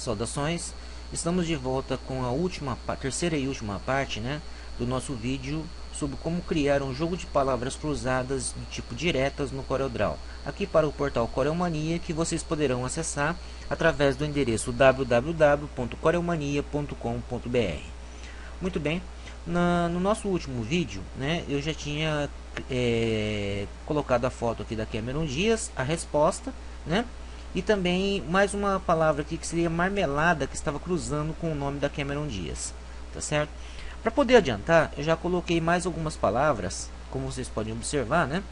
Saudações, estamos de volta com a terceira e última parte, né, do nosso vídeo sobre como criar um jogo de palavras cruzadas do tipo diretas no CorelDRAW, aqui para o portal Corelmania, que vocês poderão acessar através do endereço www.corelmania.com.br. Muito bem, no nosso último vídeo, né, eu já tinha colocado a foto aqui da Cameron Diaz, a resposta, né, e também mais uma palavra aqui que seria marmelada, que estava cruzando com o nome da Cameron Diaz, tá certo? Para poder adiantar, eu já coloquei mais algumas palavras, como vocês podem observar, né?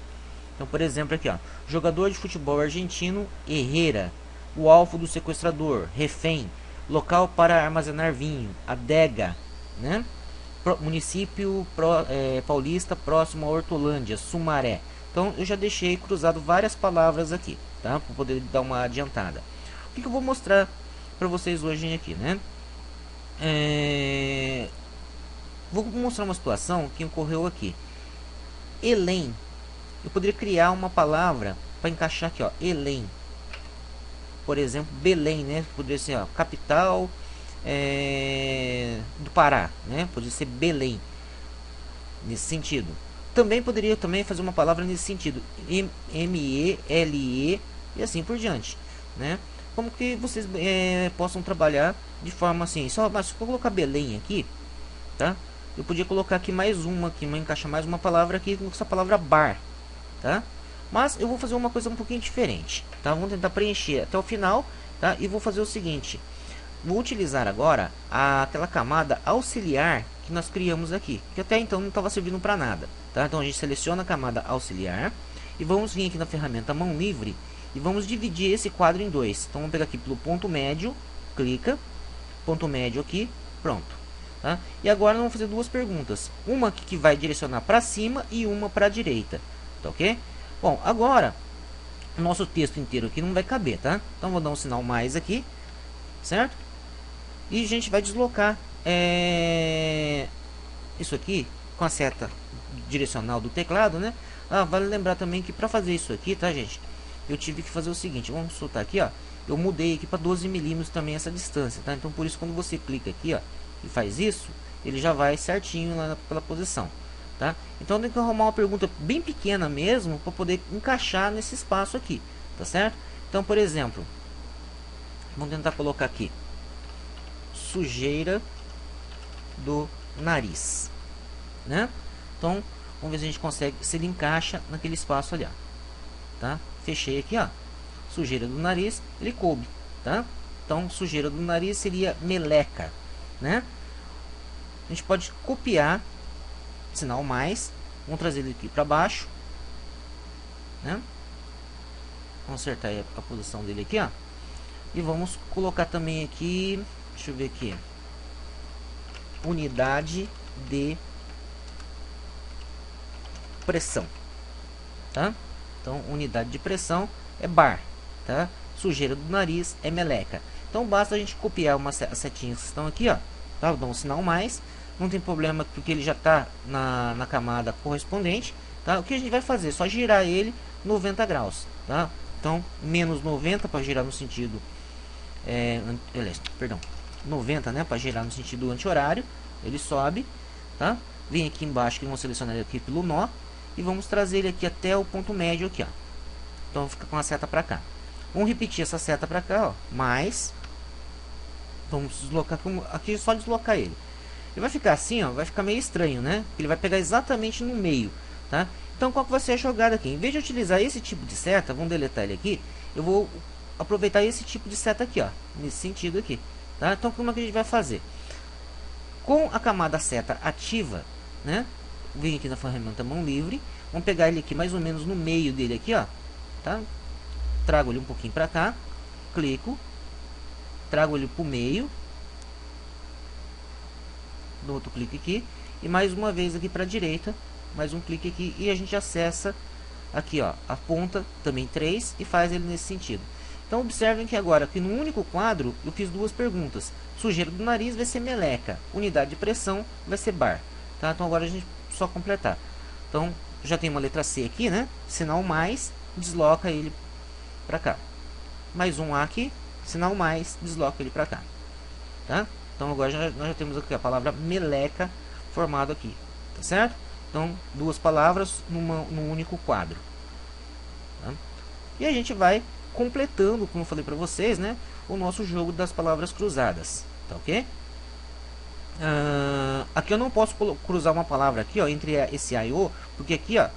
Então, por exemplo, aqui, ó, jogador de futebol argentino, Herrera, o alvo do sequestrador, refém, local para armazenar vinho, adega, né? Município paulista próximo a Hortolândia, Sumaré. Então eu já deixei cruzado várias palavras aqui, tá? Para poder dar uma adiantada. O que eu vou mostrar para vocês hoje aqui, né? Vou mostrar uma situação que ocorreu aqui. Elém. Eu poderia criar uma palavra para encaixar aqui, ó. Elém. Por exemplo, Belém, né? Poderia ser, ó, capital do Pará, né? Poderia ser Belém, nesse sentido. Também poderia fazer uma palavra nesse sentido, M-E-L-E e assim por diante, né? Como que vocês possam trabalhar de forma assim. Mas se eu colocar Belém aqui, tá? Eu podia colocar aqui mais uma, encaixar mais uma palavra aqui com essa palavra bar, tá? Mas eu vou fazer uma coisa um pouquinho diferente, tá? Vamos tentar preencher até o final, tá? E vou fazer o seguinte. Vou utilizar agora aquela camada auxiliar que nós criamos aqui, que até então não estava servindo para nada, tá? Então a gente seleciona a camada auxiliar e vamos vir aqui na ferramenta mão livre e vamos dividir esse quadro em dois. Então vamos pegar aqui pelo ponto médio, clica, ponto médio aqui, pronto, tá? E agora nós vamos fazer duas perguntas, uma que vai direcionar para cima e uma para a direita, tá ok? Bom, agora o nosso texto inteiro aqui não vai caber, tá? Então vou dar um sinal mais aqui, certo? E a gente vai deslocar isso aqui com a seta direcional do teclado, né? Vale lembrar também que para fazer isso aqui, tá, gente? Eu tive que fazer o seguinte, vamos soltar aqui, ó. Eu mudei aqui para 12 milímetros também essa distância, tá? Então por isso quando você clica aqui, ó, e faz isso, ele já vai certinho lá pela posição, tá? Então tem que arrumar uma pergunta bem pequena mesmo para poder encaixar nesse espaço aqui, tá certo? Então, por exemplo, vamos tentar colocar aqui sujeira do nariz, né? Então vamos ver se a gente consegue, se ele encaixa naquele espaço ali, ó, tá? Fechei aqui, ó, sujeira do nariz, ele coube, tá? Então sujeira do nariz seria meleca, né? A gente pode copiar, sinal mais, vamos trazer ele aqui para baixo, né? Vamos acertar aí a posição dele aqui, ó, e vamos colocar também aqui, deixa eu ver aqui, unidade de pressão, tá? Então unidade de pressão é bar, tá? Sujeira do nariz é meleca. Então basta a gente copiar umas setinhas que estão aqui, ó, tá? Dá um sinal mais, não tem problema porque ele já está na camada correspondente, tá? O que a gente vai fazer? Só girar ele 90 graus, tá? Então menos 90 para girar no sentido 90, né, para girar no sentido anti-horário. Ele sobe, tá? Vem aqui embaixo, que vamos selecionar ele aqui pelo nó e vamos trazer ele aqui até o ponto médio aqui, ó. Então fica com a seta para cá. Vamos repetir essa seta para cá, ó, mais vamos deslocar aqui, só deslocar ele. Ele vai ficar assim, ó, vai ficar meio estranho, né? Ele vai pegar exatamente no meio, tá? Então qual que vai ser a jogada aqui? Em vez de utilizar esse tipo de seta, vamos deletar ele aqui, eu vou aproveitar esse tipo de seta aqui, ó, nesse sentido aqui, tá? Então como é que a gente vai fazer? Com a camada seta ativa, né? Vem aqui na ferramenta mão livre, vamos pegar ele aqui mais ou menos no meio dele aqui, ó, tá? Trago ele um pouquinho para cá, clico, trago ele para o meio, dou outro clique aqui e mais uma vez aqui para a direita, mais um clique aqui e a gente acessa aqui, ó, a ponta também 3 e faz ele nesse sentido. Então observem que agora aqui no único quadro eu fiz duas perguntas. Sujeira do nariz vai ser meleca, unidade de pressão vai ser bar, tá? Então agora a gente só completar. Então já tem uma letra C aqui, né? Sinal mais, desloca ele para cá. Mais um A aqui, sinal mais, desloca ele para cá, tá? Então agora nós já temos aqui a palavra meleca formado aqui, tá certo? Então duas palavras num único quadro, tá? E a gente vai completando, como eu falei para vocês, né, o nosso jogo das palavras cruzadas, tá ok? Aqui eu não posso cruzar uma palavra aqui, ó, entre esse A e O, porque aqui, ó,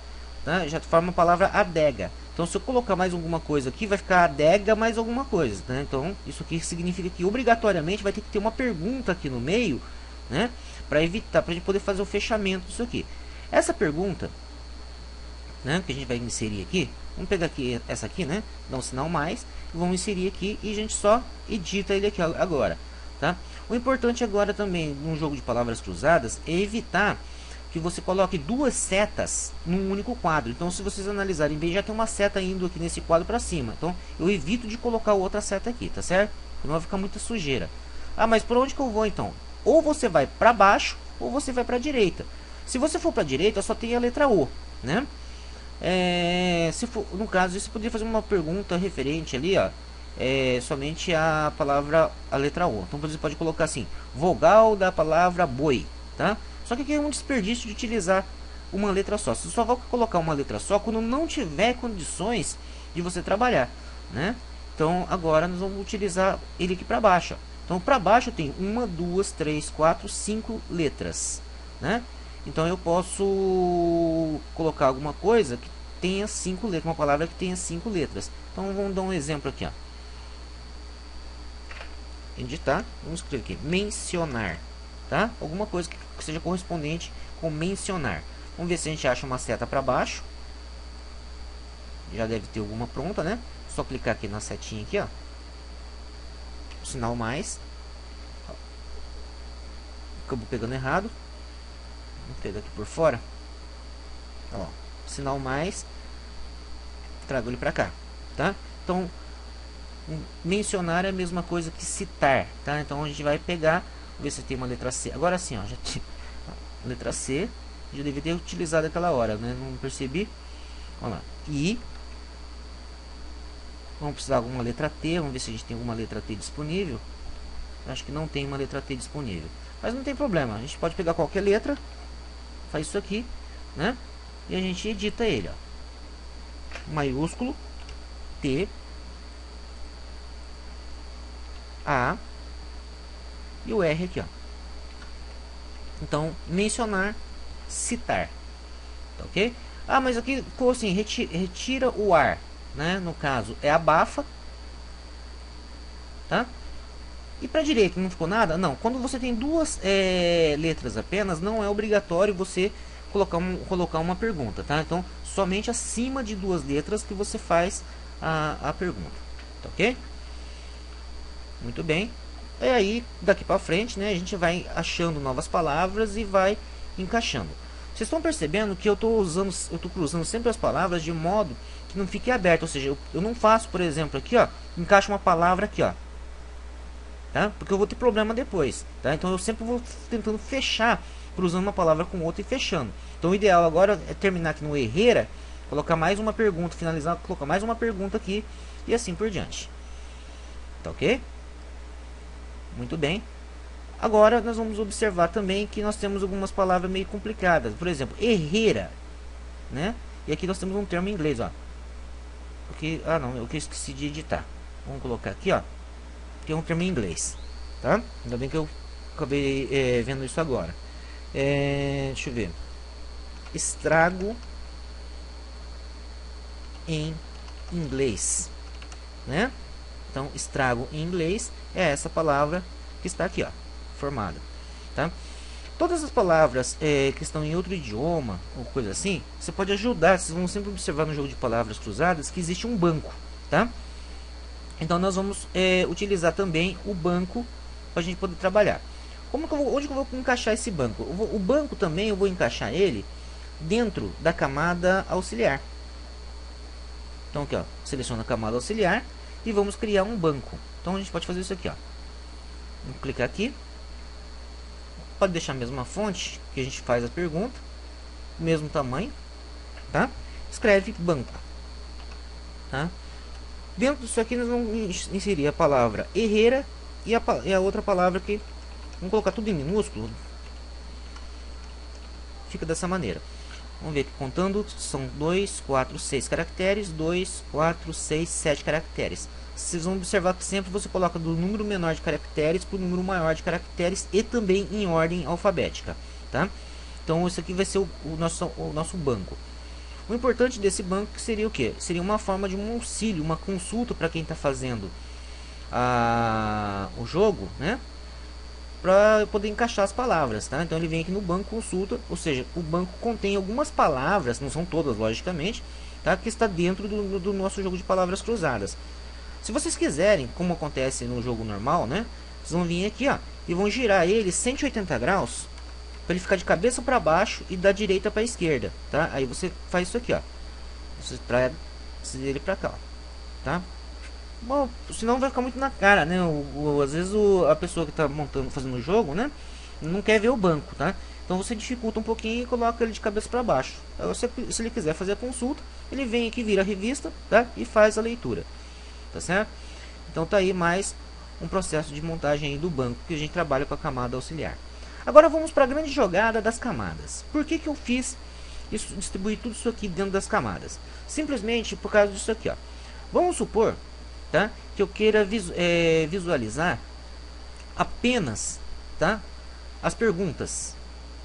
tá, já forma a palavra adega. Então se eu colocar mais alguma coisa aqui, vai ficar adega mais alguma coisa, né? Então isso aqui significa que obrigatoriamente vai ter que ter uma pergunta aqui no meio, né, para evitar, para a gente poder fazer o fechamento disso aqui. Essa pergunta, né, que a gente vai inserir aqui, vamos pegar aqui essa aqui, né, dá um sinal mais, vamos inserir aqui e a gente só edita ele aqui agora, tá? O importante agora também num jogo de palavras cruzadas é evitar que você coloque duas setas num único quadro. Então se vocês analisarem bem, já tem uma seta indo aqui nesse quadro para cima, então eu evito de colocar outra seta aqui, tá certo? Não vai ficar muita sujeira. Ah, mas por onde que eu vou então? Ou você vai para baixo ou você vai para a direita. Se você for para a direita, só tem a letra O, né? Se for, no caso, você poderia fazer uma pergunta referente ali, ó, somente a palavra, a letra O. Então você pode colocar assim, vogal da palavra boi, tá? Só que aqui é um desperdício de utilizar uma letra só. Você só vai colocar uma letra só quando não tiver condições de você trabalhar, né? Então agora nós vamos utilizar ele aqui para baixo, ó. Então para baixo tem 1, 2, 3, 4, 5 letras, né? Então eu posso colocar alguma coisa que tenha 5 letras, uma palavra que tenha 5 letras. Então vamos dar um exemplo aqui, ó. Editar, vamos escrever aqui, mencionar, tá? Alguma coisa que seja correspondente com mencionar. Vamos ver se a gente acha uma seta para baixo. Já deve ter alguma pronta, né? Só clicar aqui na setinha aqui, ó. Sinal mais. Acabou pegando errado. Vamos pegar aqui por fora. Ó, sinal mais. Trago ele para cá, tá? Então, mencionar é a mesma coisa que citar, tá? Então a gente vai pegar, ver se tem uma letra C. Agora sim, ó, já tinha letra C, já devia ter utilizado aquela hora, né? Não percebi. Vamos lá. I. Vamos precisar de alguma letra T, vamos ver se a gente tem alguma letra T disponível. Acho que não tem uma letra T disponível, mas não tem problema. A gente pode pegar qualquer letra, faz isso aqui, né? E a gente edita ele, ó. Maiúsculo T A e o R aqui, ó. Então, mencionar, citar, tá ok? Ah, mas aqui ficou assim, retira o ar, né? No caso, é abafa, tá? E para direita não ficou nada? Não, quando você tem duas letras apenas, não é obrigatório você colocar uma pergunta, tá? Então, somente acima de duas letras que você faz a pergunta, tá ok? Muito bem. E aí, daqui para frente, né, a gente vai achando novas palavras e vai encaixando. Vocês estão percebendo que eu estou cruzando sempre as palavras de modo que não fique aberto, ou seja, eu não faço, por exemplo, aqui, ó, encaixo uma palavra aqui, ó, tá? Porque eu vou ter problema depois, tá? Então eu sempre vou tentando fechar, cruzando uma palavra com outra e fechando. Então o ideal agora é terminar aqui no Herrera, colocar mais uma pergunta, finalizar, colocar mais uma pergunta aqui e assim por diante. Tá ok? Muito bem. Agora nós vamos observar também que nós temos algumas palavras meio complicadas. Por exemplo, Herrera, né? E aqui nós temos um termo em inglês, ó. Porque, não, eu esqueci de editar. Vamos colocar aqui, ó. Tem um termo em inglês, tá? Ainda bem que eu acabei vendo isso agora. Deixa eu ver. Estrago em inglês, né? Então, estrago em inglês é essa palavra que está aqui, ó, formada, tá? Todas as palavras que estão em outro idioma ou coisa assim, você pode ajudar. Vocês vão sempre observar no jogo de palavras cruzadas que existe um banco, tá? Então nós vamos utilizar também o banco para a gente poder trabalhar. Onde que eu vou encaixar esse banco? O banco também eu vou encaixar ele dentro da camada auxiliar. Então aqui, ó, seleciona a camada auxiliar e vamos criar um banco. Então a gente pode fazer isso aqui, ó. Vamos clicar aqui. Pode deixar a mesma fonte que a gente faz a pergunta, mesmo tamanho, tá? Escreve banco, tá? Dentro disso aqui nós vamos inserir a palavra Herrera e a outra palavra que vamos colocar tudo em minúsculo. Fica dessa maneira. Vamos ver que contando são 2, 4, 6 caracteres, 2, 4, 6, 7 caracteres. Vocês vão observar que sempre você coloca do número menor de caracteres para o número maior de caracteres e também em ordem alfabética, tá? Então isso aqui vai ser o nosso banco. O importante desse banco seria o que? Seria uma forma de um auxílio, uma consulta para quem está fazendo o jogo, né? Para poder encaixar as palavras, tá? Então ele vem aqui no banco consulta, ou seja, o banco contém algumas palavras, não são todas logicamente, tá? Que está dentro do nosso jogo de palavras cruzadas. Se vocês quiserem, como acontece no jogo normal, né? Vocês vão vir aqui, ó, e vão girar ele 180 graus para ele ficar de cabeça para baixo e da direita para a esquerda, tá? Aí você faz isso aqui, ó. Você traz ele para cá, ó, tá? Bom, senão vai ficar muito na cara, né? Às vezes a pessoa que está fazendo o jogo, né? Não quer ver o banco, tá? Então você dificulta um pouquinho e coloca ele de cabeça para baixo. Aí se ele quiser fazer a consulta, ele vem aqui, vira a revista, tá? E faz a leitura, tá certo? Então tá aí mais um processo de montagem aí do banco que a gente trabalha com a camada auxiliar. Agora vamos para a grande jogada das camadas. Por que eu fiz isso, distribuir tudo isso aqui dentro das camadas? Simplesmente por causa disso aqui, ó. Vamos supor, tá, que eu queira visualizar apenas, tá, as perguntas,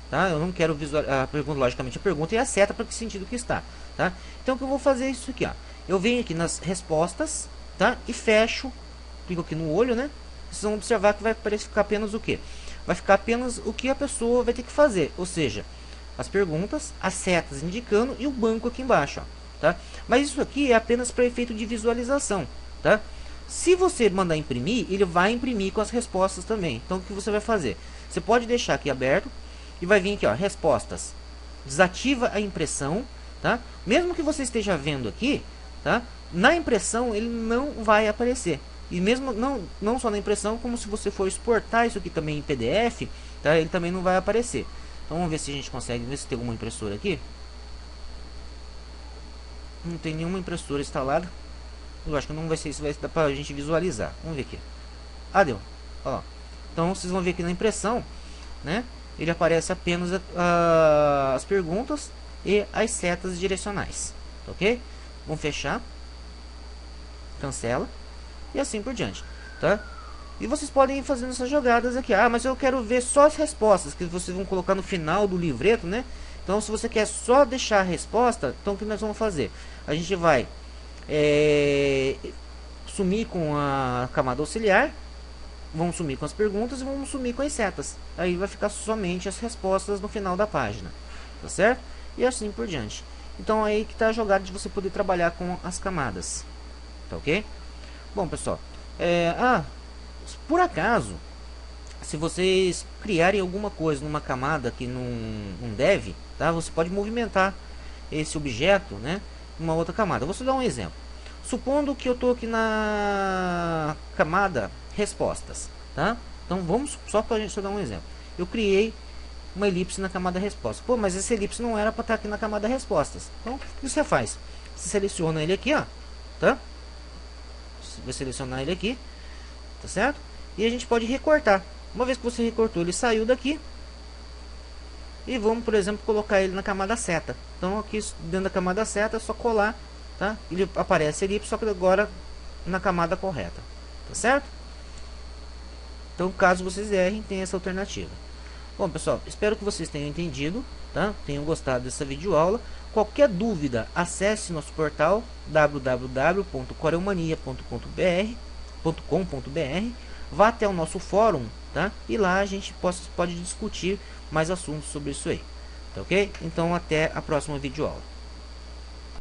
tá? Eu não quero visualizar a pergunta, logicamente a pergunta e a seta para que sentido que está, tá? Então o que eu vou fazer é isso aqui, ó. Eu venho aqui nas respostas, tá, e fecho, clico aqui no olho, né? Vocês vão observar que vai ficar apenas o que? Vai ficar apenas o que a pessoa vai ter que fazer, ou seja, as perguntas, as setas indicando e o banco aqui embaixo, ó, tá? Mas isso aqui é apenas para efeito de visualização, tá? Se você mandar imprimir, ele vai imprimir com as respostas também. Então o que você vai fazer? Você pode deixar aqui aberto e vai vir aqui, ó, respostas. Desativa a impressão, tá? Mesmo que você esteja vendo aqui, tá? Na impressão ele não vai aparecer. E mesmo não só na impressão, como se você for exportar isso aqui também em PDF, tá? Ele também não vai aparecer. Então vamos ver se a gente consegue ver se tem alguma impressora aqui. Não tem nenhuma impressora instalada. Eu acho que não vai ser isso, vai dar pra gente visualizar. Vamos ver aqui. Ah, deu. Ó. Então vocês vão ver aqui na impressão, né? Ele aparece apenas as perguntas e as setas direcionais. Ok? Vamos fechar. Cancela. E assim por diante, tá? E vocês podem ir fazendo essas jogadas aqui. Ah, mas eu quero ver só as respostas que vocês vão colocar no final do livreto, né? Então se você quer só deixar a resposta, então o que nós vamos fazer? A gente vai sumir com a camada auxiliar, vamos sumir com as perguntas e vamos sumir com as setas. Aí vai ficar somente as respostas no final da página, tá certo? E assim por diante. Então aí que está a jogada de você poder trabalhar com as camadas, tá ok? Bom, pessoal, por acaso, se vocês criarem alguma coisa numa camada que não deve, tá? Você pode movimentar esse objeto, né, numa outra camada. Vou só dar um exemplo. Supondo que eu estou aqui na camada respostas, tá? Então vamos só para a gente só dar um exemplo. Eu criei uma elipse na camada respostas. Pô, mas essa elipse não era para estar aqui na camada respostas. Então o que você faz? Você seleciona ele aqui, ó, tá? Vou selecionar ele aqui, tá certo? E a gente pode recortar. Uma vez que você recortou, ele saiu daqui. E vamos, por exemplo, colocar ele na camada seta. Então aqui dentro da camada seta é só colar, tá? Ele aparece ali, só que agora na camada correta, tá certo? Então caso vocês errem, tem essa alternativa. Bom, pessoal, espero que vocês tenham entendido, tá? Tenham gostado dessa videoaula. Qualquer dúvida, acesse nosso portal www.coreomania.com.br, vá até o nosso fórum, tá? E lá a gente pode discutir mais assuntos sobre isso aí, tá ok? Então até a próxima videoaula.